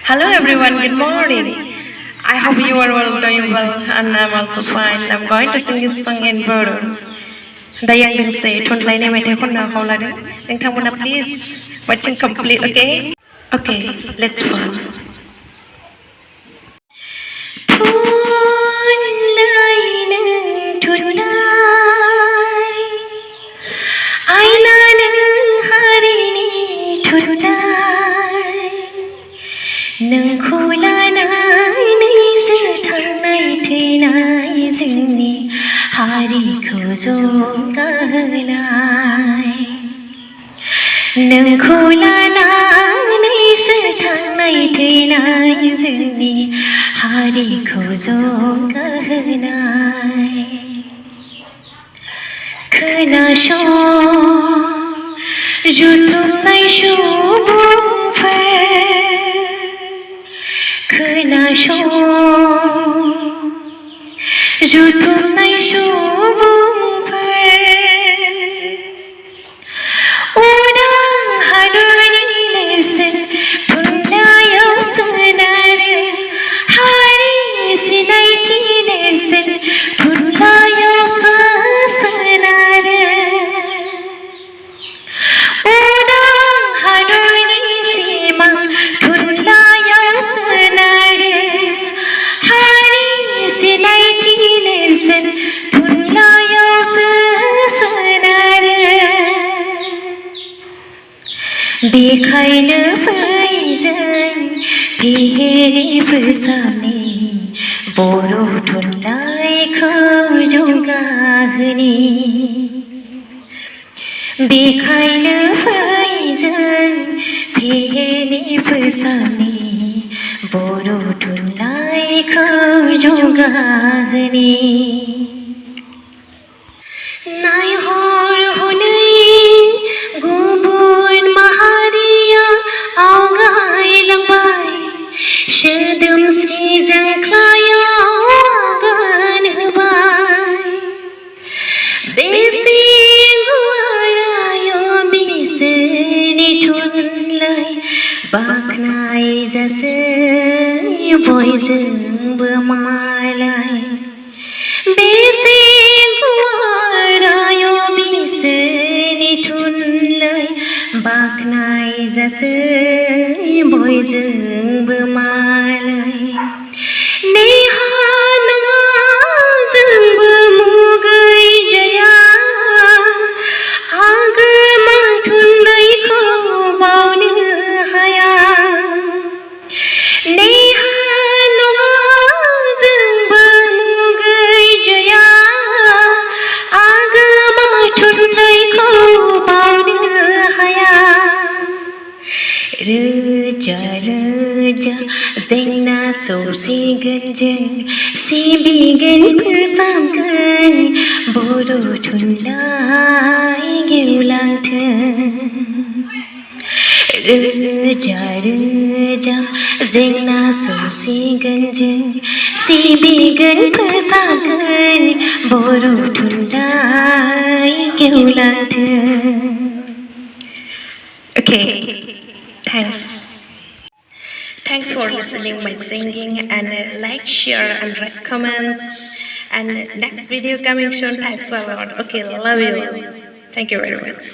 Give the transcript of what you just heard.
Hello everyone, good morning. I hope you are all doing well and I'm also fine. I'm going to sing this song in bodo. Dayang ding say Thunlaini methai khonna khau lading. Ningthangmona please watching complete, okay? Okay, let's go. नोंखौ लानानैसो थांनाय थैनाय जोंनि हारिखौ जौगाहोनाय नोंखौ लानानैसो थांनाय थैनाय जोंनि हारिखौ जौगाहोनाय खोनासं जुथुमनाय सुबुंफोर खोनासं जुथुमनाय सुबुंफोर उदां हादरनि नेरसोन थुनलाइयाव सोनारो हारि सिनायथि नेरसोन थुनलाइयाव सोनारो उदां हादरनि सिमां थुनलाइयाव सोनारो हारि सिनायथि नेरसोन थुनलाइयाव सोनारो बेखायनो फै जों फेहेरि फोसावनि बर' थुनलाइखौ जौगाहोनि बेखायनो फै जों फेहेरि फोसावनि बर' थुनलाइखौ जौगाहोनि नायहर हनै गुबुन माहारिया आवगायलांबाय सोदोमस्रि जांख्लायाव आगान होबाय बेसे गुवाराय बिसोरनि थुनलाइ बाख्नायजासै बयजोंबो मालाय बेसे गुवाराय बिसोरनि थुनलाइ बाख्नायजासै बयजोंबो मालाय नेहा नङा जोंबो मुगैजाया आगोमा थुनलाइखौ बावनो हाया नेहा नङा जोंबो मुगैजाया आगोमा थुनलाइखौ बावनो हाया रोजा रोजा जेंना सौसिगोन जों सिबिगोन फोसाबगोन बर' थुनलाइ गेवलांथों रोजा रोजा जेंना सौसिगोन जों सिबिगोन फोसाबगोन बर' थुनलाइ गेवलांथों. Okay, thanks for listening my singing and like, share and write comments and next video coming soon. Thanks a lot. Okay, love you. Thank you very much.